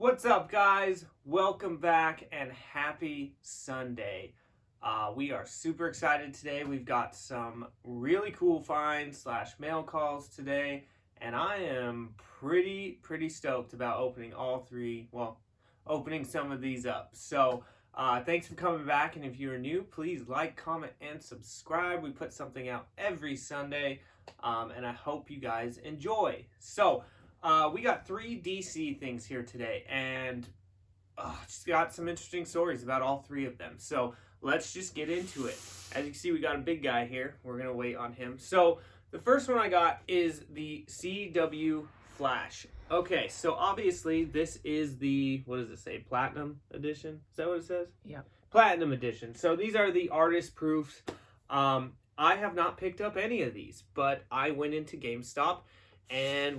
What's up, guys? Welcome back and happy Sunday. We are super excited today. We've got some really cool finds / mail calls today, and I am pretty stoked about opening all three. Well, opening some of these up. So, thanks for coming back, and if you're new, please like, comment, and subscribe. We put something out every Sunday, and I hope you guys enjoy. So, we got 3 DC things here today, and just got some interesting stories about all 3 of them. So let's just get into it. As you can see, we got a big guy here. We're going to wait on him. So the first one I got is the CW Flash. Okay, so obviously this is the, what does it say, Platinum Edition? Is that what it says? Yeah. Platinum Edition. So these are the artist proofs. I have not picked up any of these, but I went into GameStop and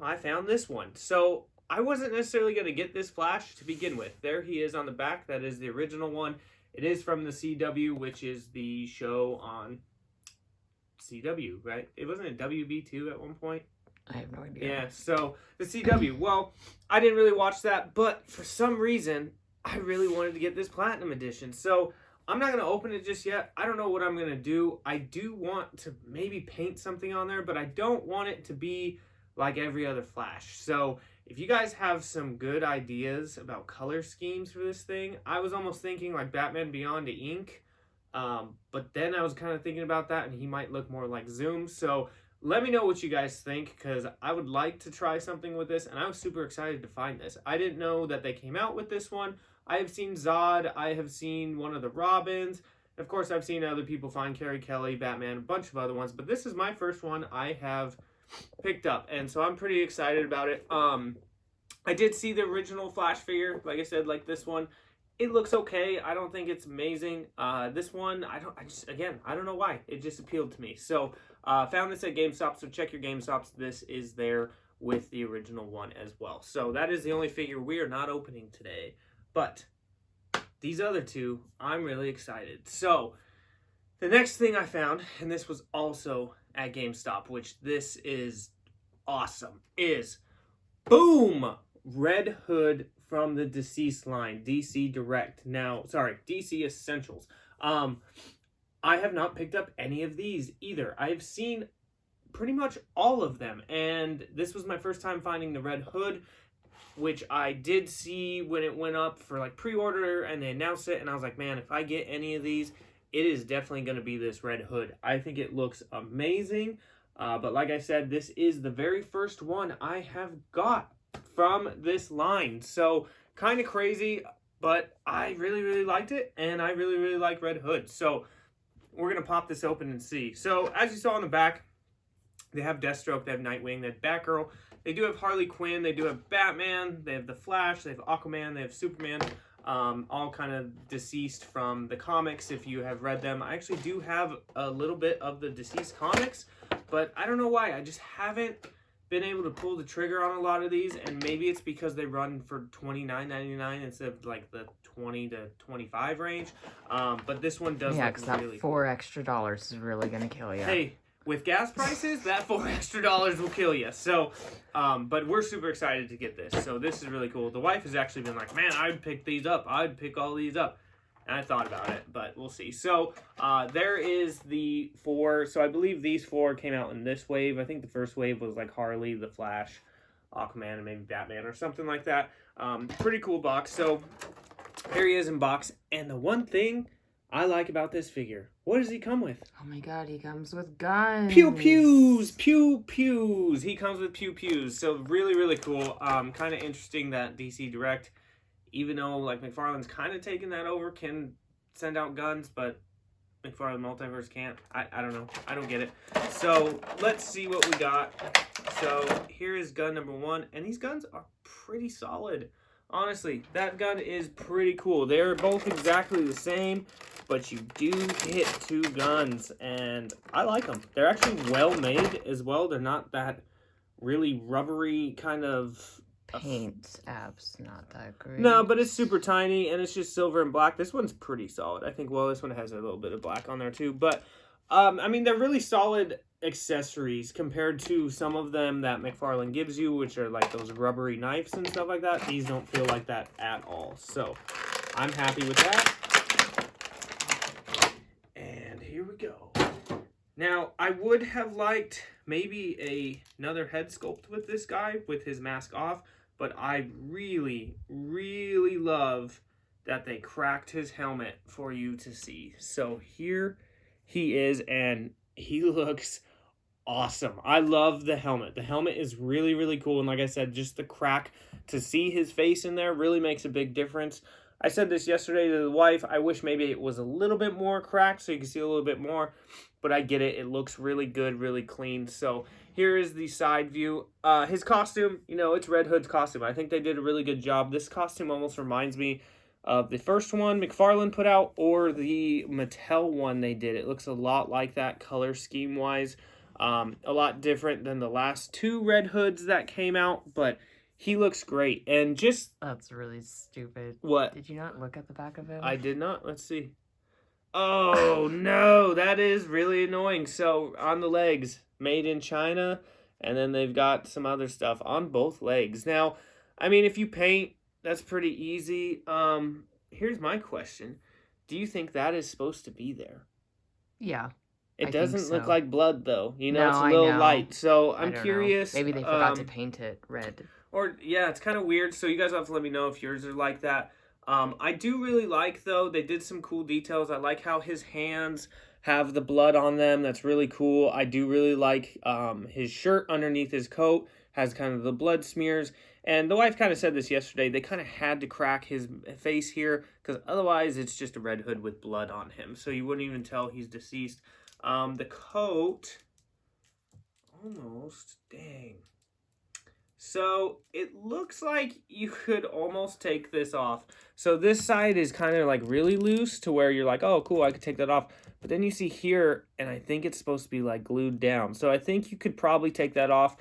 I found this one. So I wasn't necessarily going to get this Flash to begin with. There he is on the back. That is the original one. It is from the CW, which is the show on CW, right? It wasn't a WB2 at one point. I have no idea. Yeah, so the CW. Well, I didn't really watch that, but for some reason, I really wanted to get this Platinum Edition. So I'm not going to open it just yet. I don't know what I'm going to do. I do want to maybe paint something on there, but I don't want it to be like every other Flash. So if you guys have some good ideas about color schemes for this thing, I was almost thinking like Batman Beyond to ink. But then I was kind of thinking about that, and he might look more like Zoom. So let me know what you guys think, because I would like to try something with this, and I was super excited to find this. I didn't know that they came out with this one. I have seen Zod, I have seen one of the Robins, of course I've seen other people find Carrie Kelly, Batman, a bunch of other ones, but this is my first one I have picked up, and so I'm pretty excited about it. I did see the original Flash figure, like I said, like this one. It looks okay. I don't think it's amazing. This one, I don't know why. It just appealed to me. So, found this at GameStop, so check your GameStops. This is there with the original one as well. So that is the only figure we are not opening today. But these other 2, I'm really excited. So the next thing I found, and this was also at GameStop, which this is awesome, is boom! Red Hood from the Deceased line, DC Direct. Now, sorry, DC Essentials. I have not picked up any of these either. I've seen pretty much all of them, and this was my first time finding the Red Hood, which I did see when it went up for like pre-order and they announced it, and I was like, man, if I get any of these, it is definitely going to be this Red Hood. I think it looks amazing, but like I said, this is the very first one I have got from this line, so kind of crazy, but I really liked it, and I really like Red Hood. So we're going to pop this open and see. So as you saw on the back, they have Deathstroke, they have Nightwing, they have Batgirl, they do have Harley Quinn, they do have Batman, they have the Flash, they have Aquaman, they have Superman, all kind of deceased from the comics if you have read them. I actually do have a little bit of the deceased comics, but I don't know why. I just haven't been able to pull the trigger on a lot of these, and maybe it's because they run for $29.99 instead of like the $20 to $25 range. But this one does look really that $4 extra is really gonna kill you. Hey, with gas prices, that $4 extra will kill you. So, but we're super excited to get this. So this is really cool. The wife has actually been like, man, I'd pick these up. I'd pick all these up. And I thought about it, but we'll see. So there is the 4. So I believe these 4 came out in this wave. I think the first wave was like Harley, the Flash, Aquaman, and maybe Batman or something like that. Pretty cool box. So here he is in box. And the one thing I like about this figure, what does he come with? Oh my god, he comes with guns. Pew pews, pew pews. He comes with pew pews. So really cool. Kind of interesting that DC Direct, even though like Mcfarlane's kind of taken that over, can send out guns, but Mcfarlane Multiverse can't. I don't know. I don't get it. So let's see what we got. So here is gun number 1, and these guns are pretty solid. Honestly, that gun is pretty cool. They're both exactly the same, but you do get 2 guns, and I like them. They're actually well made as well. They're not that really rubbery kind of paint app's not that great. No, but it's super tiny, and it's just silver and black. This one's pretty solid. I think, well, this one has a little bit of black on there too. But, I mean, they're really solid accessories compared to some of them that Mcfarlane gives you, which are like those rubbery knives and stuff like that. These don't feel like that at all. So I'm happy with that. And here we go. Now, I would have liked maybe another head sculpt with this guy with his mask off, but I really, really love that they cracked his helmet for you to see. So here he is, and he looks awesome. I love the helmet. The helmet is really, really cool, and like I said, just the crack to see his face in there really makes a big difference. I said this yesterday to the wife. I wish maybe it was a little bit more cracked so you can see a little bit more, but I get it. It looks really good, really clean. So here is the side view. His costume, you know, it's Red Hood's costume. I think they did a really good job. This costume almost reminds me of the first one Mcfarlane put out or the Mattel one they did. It looks a lot like that color scheme wise. A lot different than the last two Red Hoods that came out, but he looks great. And just... That's really stupid. What? Did you not look at the back of him? I did not. Let's see. Oh, no. That is really annoying. So, on the legs, made in China, and then they've got some other stuff on both legs. Now, I mean, if you paint, that's pretty easy. Here's my question. Do you think that is supposed to be there? Yeah. It doesn't look like blood, though. You know, it's a little light. So, I'm curious. Maybe they forgot to paint it red. Or, yeah, it's kind of weird. So, you guys have to let me know if yours are like that. I do really like, though, they did some cool details. I like how his hands have the blood on them. That's really cool. I do really like his shirt underneath his coat has kind of the blood smears. And the wife kind of said this yesterday. They kind of had to crack his face here because otherwise it's just a Red Hood with blood on him. So you wouldn't even tell he's deceased. The coat, almost, dang. So it looks like you could almost take this off. So this side is kind of like really loose to where you're like, oh, cool, I could take that off. But then you see here, and I think it's supposed to be like glued down. So I think you could probably take that off.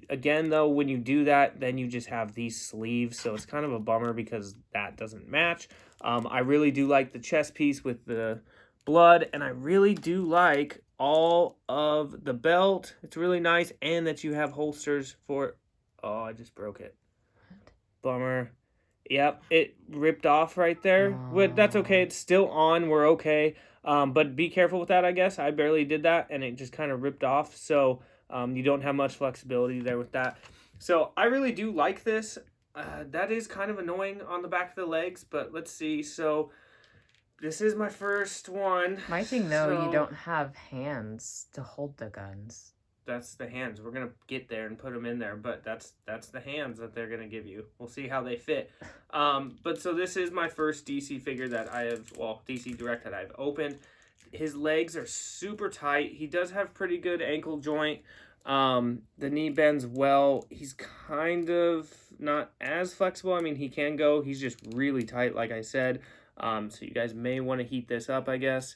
Again, though, when you do that, then you just have these sleeves. So it's kind of a bummer because that doesn't match. I really do like the chest piece with the blood, and I really do like all of the belt. It's really nice, and that you have holsters for... Oh, I just broke it. Bummer. Yep, it ripped off right there. But that's okay. It's still on. We're okay. But be careful with that, I guess. I barely did that, and it just kind of ripped off. So you don't have much flexibility there with that. So I really do like this. That is kind of annoying on the back of the legs, but let's see. So this is my first one. My thing, though, you don't have hands to hold the guns. That's the hands. We're going to get there and put them in there, but that's the hands that they're going to give you. We'll see how they fit. But so this is my first DC figure that I have, well, DC Direct that I've opened. His legs are super tight. He does have pretty good ankle joint. The knee bends well. He's kind of not as flexible. I mean, he can go. He's just really tight, like I said. So you guys may want to heat this up, I guess.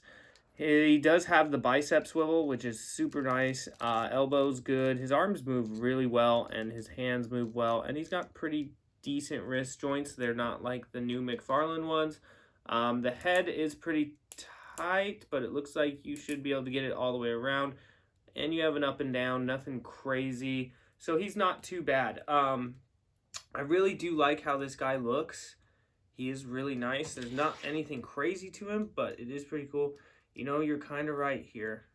He does have the bicep swivel, which is super nice. Elbows good. His arms move really well, and his hands move well. And he's got pretty decent wrist joints. They're not like the new Mcfarlane ones. The head is pretty tight, but it looks like you should be able to get it all the way around. And you have an up and down, nothing crazy. So he's not too bad. I really do like how this guy looks. He is really nice. There's not anything crazy to him, but it is pretty cool. You know, you're kind of right here.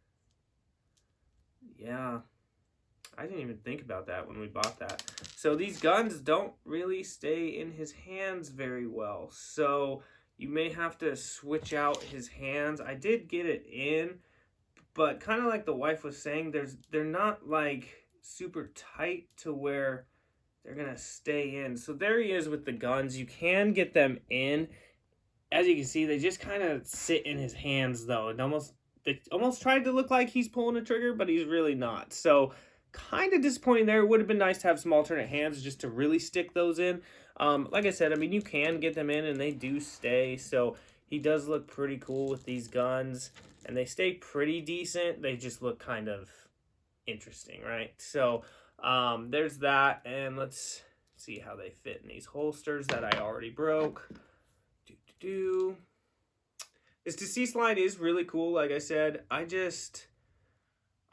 Yeah. I didn't even think about that when we bought that. So these guns don't really stay in his hands very well. So you may have to switch out his hands. I did get it in, but kind of like the wife was saying, they're not like super tight to where they're going to stay in. So there he is with the guns. You can get them in. As you can see, they just kind of sit in his hands, though. It almost tried to look like he's pulling a trigger, but he's really not. So, kind of disappointing there. It would have been nice to have some alternate hands just to really stick those in. Like I said, I mean, you can get them in, and they do stay. So, he does look pretty cool with these guns, and they stay pretty decent. They just look kind of interesting, right? So, there's that, and let's see how they fit in these holsters that I already broke. This deceased line is really cool. Like I said, I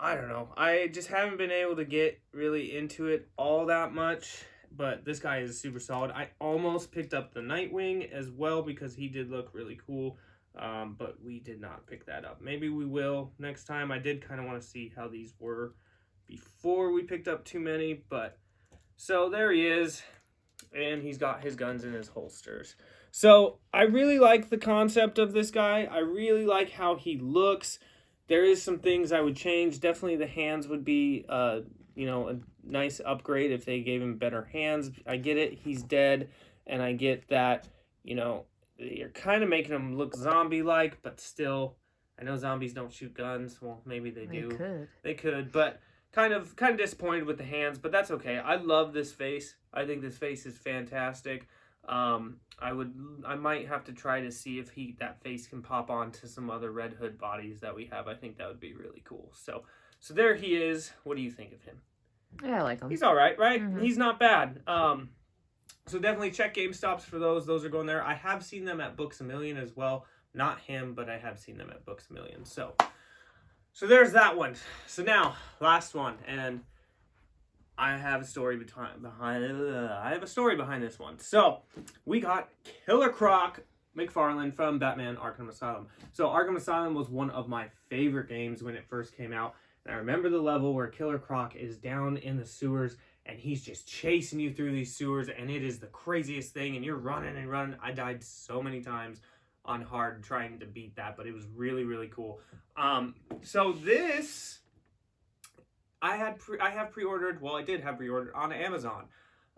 I don't know. I just haven't been able to get really into it all that much. But this guy is super solid. I almost picked up the Nightwing as well because he did look really cool. But we did not pick that up. Maybe we will next time. I did kind of want to see how these were before we picked up too many. But so there he is. And he's got his guns in his holsters. So I really like the concept of this guy. I really like how he looks. There is some things I would change. Definitely the hands would be, a nice upgrade if they gave him better hands. I get it. He's dead. And I get that, you're kind of making him look zombie-like, but still, I know zombies don't shoot guns. Well, maybe they do. They could, but kind of disappointed with the hands, but that's okay. I love this face. I think this face is fantastic. I might have to try to see if that face can pop onto some other Red Hood bodies that we have. I think that would be really cool. So there he is. What do you think of him? Yeah, I like him. He's all right, right? Mm-hmm. He's not bad. So definitely check GameStops for those. Those are going there. I have seen them at Books A Million as well. Not him, but I have seen them at Books A Million. So there's that one. So now, last one, and I have a story behind this one. So we got Killer Croc Mcfarlane from Batman Arkham Asylum. So Arkham Asylum was one of my favorite games when it first came out. And I remember the level where Killer Croc is down in the sewers and he's just chasing you through these sewers, and it is the craziest thing, and you're running and running. I died so many times on hard trying to beat that, but it was really, really cool. So this I have pre-ordered. Well, I did have pre-ordered on Amazon,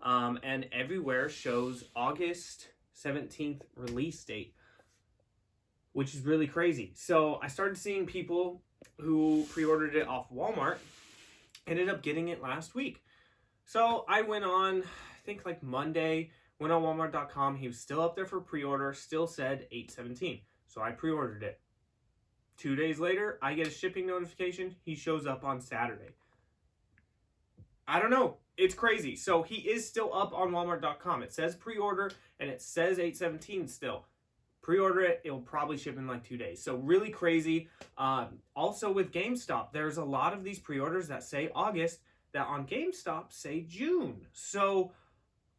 and everywhere shows August 17th release date, which is really crazy. So I started seeing people who pre-ordered it off Walmart, ended up getting it last week. So I went on, I think like Monday, went on Walmart.com. He was still up there for pre-order, still said 8/17. So I pre-ordered it. 2 days later, I get a shipping notification. He shows up on Saturday. I don't know. It's crazy. So he is still up on Walmart.com. It says pre-order and it says 8/17 still. Pre-order it. It will probably ship in like 2 days. So really crazy. Also with GameStop, there's a lot of these pre-orders that say August that on GameStop say June. So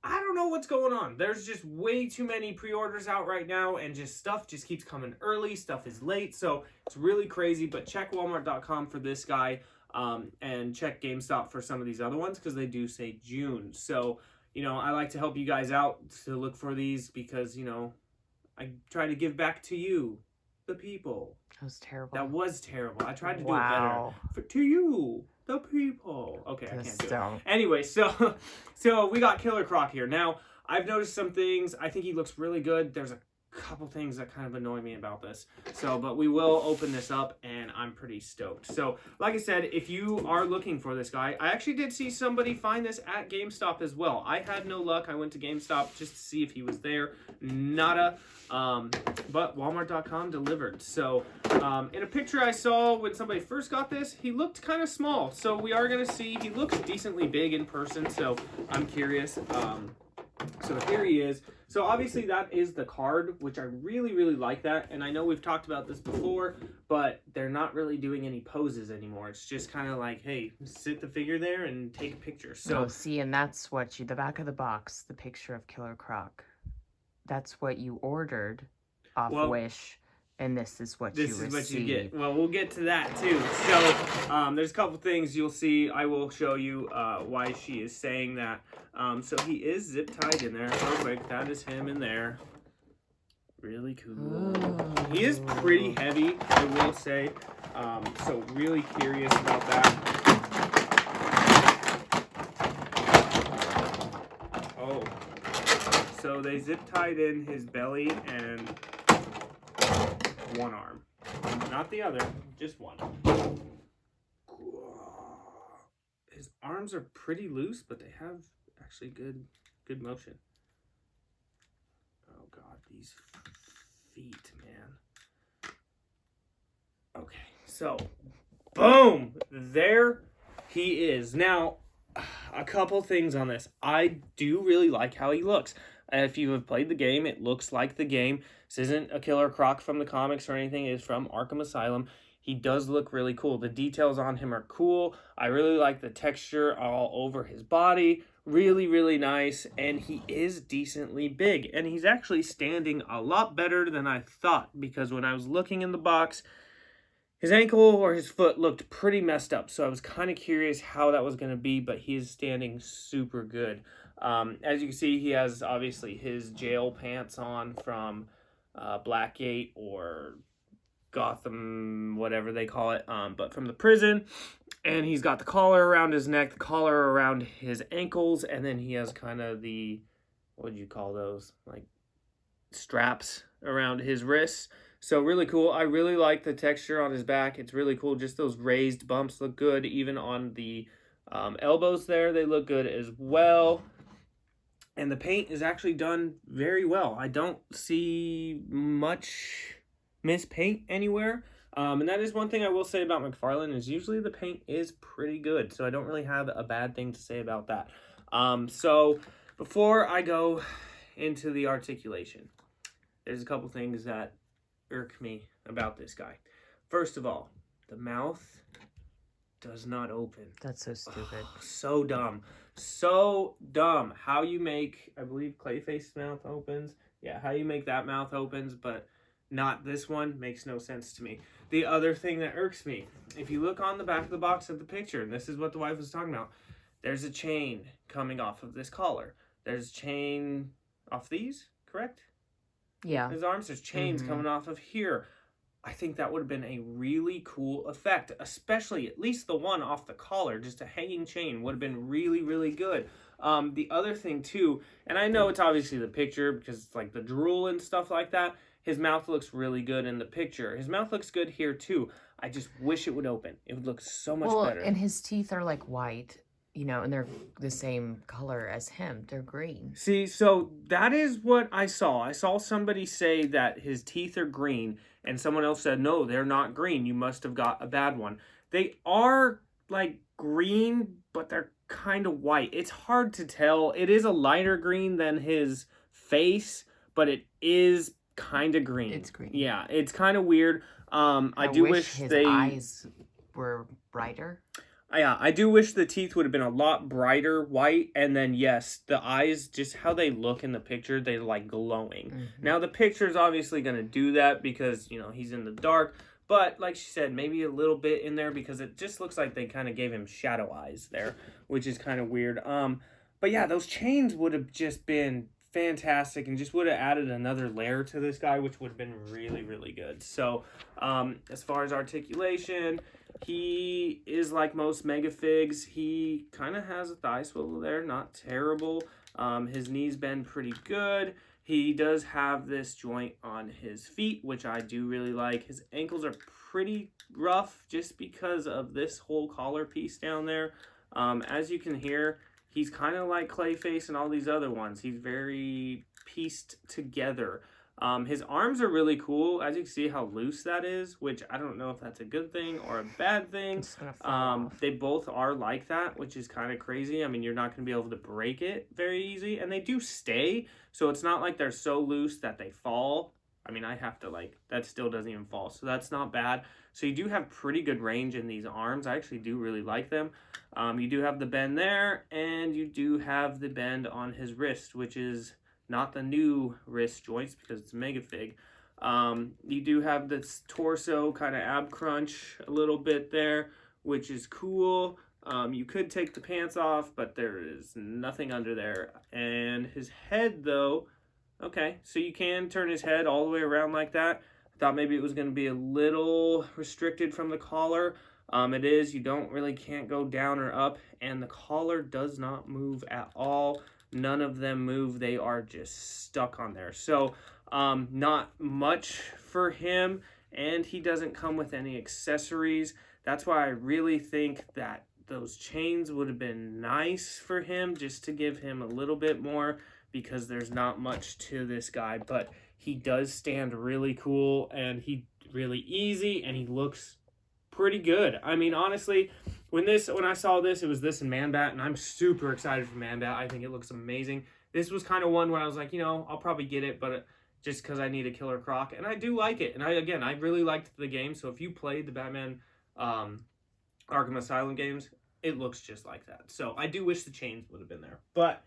I don't know what's going on. There's just way too many pre-orders out right now, and just stuff just keeps coming early. Stuff is late. So it's really crazy. But check Walmart.com for this guy. And check GameStop for some of these other ones because they do say June. So, I like to help you guys out to look for these because, I try to give back to you, the people. That was terrible. That was terrible. I tried to do it better. To you, the people. Okay, I can't do it. Anyway, so we got Killer Croc here. Now, I've noticed some things. I think he looks really good. There's a couple things that kind of annoy me about this. But we will open this up, and I'm pretty stoked. So, like I said, if you are looking for this guy, I actually did see somebody find this at GameStop as well. I had no luck. I went to GameStop just to see if he was there. Nada. But Walmart.com delivered. So, in a picture I saw when somebody first got this, he looked kind of small. So, we are going to see. He looks decently big in person, so I'm curious. So here he is. So obviously that is the card, which I really, really like that. And I know we've talked about this before, but they're not really doing any poses anymore. It's just kind of like, hey, sit the figure there and take a picture. So see, and that's what the back of the box, the picture of Killer Croc. That's what you ordered off Wish. And this is what you receive. This is what you get. Well, we'll get to that too. So there's a couple things you'll see. I will show you why she is saying that. So he is zip tied in there. Real quick, that is him in there. Really cool. Ooh. He is pretty heavy, I will say. So really curious about that. Oh. So they zip tied in his belly and one arm, not the other, just one. His arms are pretty loose, but they have actually good motion. Oh god, these feet, man. Okay, so boom, there he is. Now, a couple things on this. I do really like how he looks. If you have played the game, it looks like the game. This isn't a Killer Croc from the comics or anything. It is from Arkham Asylum. he does look really cool. The details on him are cool. I really like the texture all over his body. Really, really nice. And he is decently big. And he's actually standing a lot better than I thought, because when I was looking in the box, his ankle or his foot looked pretty messed up. So I was kind of curious how that was going to be, but he is standing super good. As you can see, he has obviously his jail pants on from Blackgate or Gotham, whatever they call it, but from the prison. And he's got the collar around his neck, the collar around his ankles, and then he has kind of the, what do you call those, like straps around his wrists. So really cool. I really like the texture on his back. It's really cool. Just those raised bumps look good. Even on the elbows there, they look good as well. And the paint is actually done very well. I don't see much mispaint anywhere. And that is one thing I will say about Mcfarlane, is usually the paint is pretty good. So I don't really have a bad thing to say about that. So before I go into the articulation, there's a couple things that irk me about this guy. First of all, the mouth does not open. That's so stupid. So dumb. So dumb. How you make, I believe Clayface's mouth opens. Yeah, how you make that mouth opens, but not this one, makes no sense to me. The other thing that irks me, if you look on the back of the box of the picture, and this is what the wife was talking about, there's a chain coming off of this collar. There's a chain off these, correct? Yeah. His arms, there's chains coming off of here. I think that would have been a really cool effect, especially at least the one off the collar, just a hanging chain would have been really, really good. The other thing too, and I know it's obviously the picture because it's like the drool and stuff like that, his mouth looks really good in the picture. His mouth looks good here too. I just wish it would open. It would look so much better. And his teeth are like white, you know, and they're the same color as him. They're green. See, so that is what I saw. I saw somebody say that his teeth are green, and someone else said, no, they're not green. You must have got a bad one. They are like green, but they're kind of white. It's hard to tell. It is a lighter green than his face, but it is kind of green. It's green. Yeah, it's kind of weird. I do wish his they eyes were brighter. Yeah, I do wish the teeth would have been a lot brighter white, and then yes, the eyes, just how they look in the picture, they're like glowing. Now the picture's obviously going to do that because, you know, he's in the dark, but like she said, maybe a little bit in there because it just looks like they kind of gave him shadow eyes there, which is kind of weird. But yeah, those chains would have just been fantastic and just would have added another layer to this guy, which would have been really, really good. So as far as articulation, he is like most Megafigs. He kind of has a thigh swivel there, not terrible. His knees bend pretty good. He does have this joint on his feet, which I do really like. His ankles are pretty rough just because of this whole collar piece down there. As you can hear, he's kind of like Clayface and all these other ones. He's very pieced together. His arms are really cool. As you can see how loose that is, which I don't know if that's a good thing or a bad thing. They both are like that, which is kind of crazy. I mean, you're not going to be able to break it very easy. And they do stay, so it's not like they're so loose that they fall. I mean, I have to that still doesn't even fall. So that's not bad. So you do have pretty good range in these arms. I actually do really like them. You do have the bend there, and you do have the bend on his wrist, which is not the new wrist joints because it's Megafig. You do have this torso kind of ab crunch a little bit there, which is cool. You could take the pants off, but there is nothing under there. And his head, though, okay, so you can turn his head all the way around like that. I thought maybe it was going to be a little restricted from the collar. It is. You can't go down or up, and the collar does not move at all. None of them move. They are just stuck on there. So not much for him, and he doesn't come with any accessories. That's why I really think that those chains would have been nice for him, just to give him a little bit more, because there's not much to this guy. But he does stand really cool, and he really easy, and he looks pretty good. I mean, honestly, when I saw this, it was this and Man-Bat, and I'm super excited for Man-Bat. I think it looks amazing. This was kind of one where I was like, you know, I'll probably get it, but just because I need a Killer Croc, and I do like it. And I really liked the game, so if you played the Batman Arkham Asylum games, it looks just like that. So I do wish the chains would have been there. But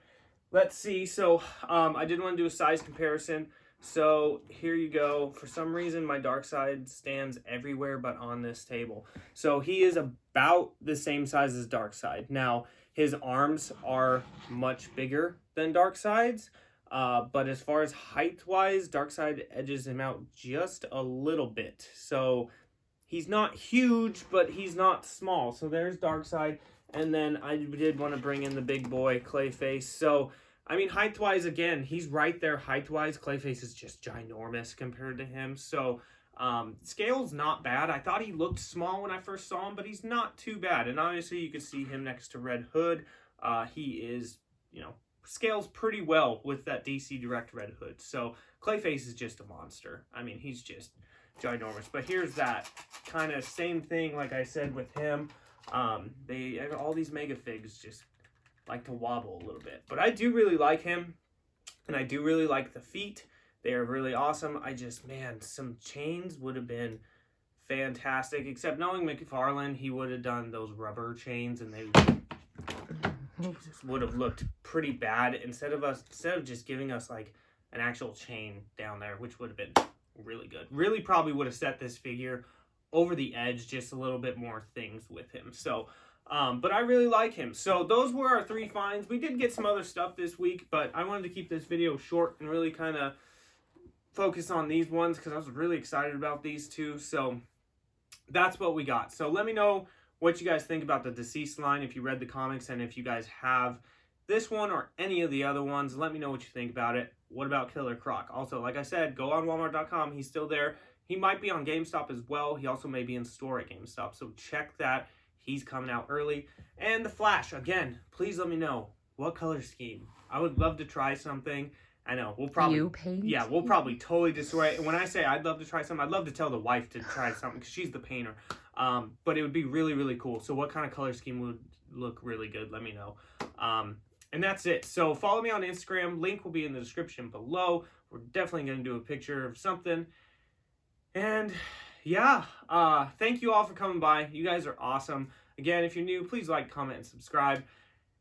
let's see. So I did want to do a size comparison. So here you go. For some reason, my Darkseid stands everywhere but on this table. So he is about the same size as Darkseid. Now, his arms are much bigger than Darkseid's. But as far as height-wise, Darkseid edges him out just a little bit. So he's not huge, but he's not small. So there's Darkseid. And then I did want to bring in the big boy, Clayface. So I mean, height-wise, again, he's right there height-wise. Clayface is just ginormous compared to him. So, scale's not bad. I thought he looked small when I first saw him, but he's not too bad. And obviously, you can see him next to Red Hood. He is, scales pretty well with that DC Direct Red Hood. So, Clayface is just a monster. I mean, he's just ginormous. But here's that kind of same thing, like I said, with him. All these mega figs just like to wobble a little bit, but I do really like him, and I do really like the feet. They are really awesome. Man, some chains would have been fantastic, except knowing Mcfarlane, he would have done those rubber chains, and they would have looked pretty bad instead of just giving us like an actual chain down there, which would have been really good. Really probably would have set this figure over the edge, just a little bit more things with him. So but I really like him. So those were our 3 finds. We did get some other stuff this week, but I wanted to keep this video short and really kind of focus on these ones because I was really excited about these 2. So that's what we got. So let me know what you guys think about the Deceased line if you read the comics, and if you guys have this one or any of the other ones, let me know what you think about it. What about Killer Croc? Also, like I said, go on Walmart.com. He's still there. He might be on GameStop as well. He also may be in store at GameStop. So check that. He's coming out early. And the Flash, again, please let me know what color scheme. I would love to try something. I know, we'll probably... You paint? Yeah, we'll probably totally destroy it. And when I say I'd love to try something, I'd love to tell the wife to try something because she's the painter. But it would be really, really cool. So what kind of color scheme would look really good? Let me know. And that's it. So follow me on Instagram. Link will be in the description below. We're definitely going to do a picture of something. And... yeah, thank you all for coming by. You guys are awesome. Again, if you're new, please like, comment, and subscribe.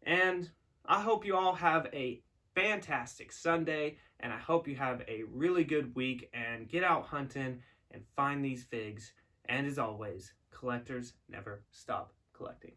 And I hope you all have a fantastic Sunday, and I hope you have a really good week, and get out hunting and find these figs. And as always, collectors never stop collecting.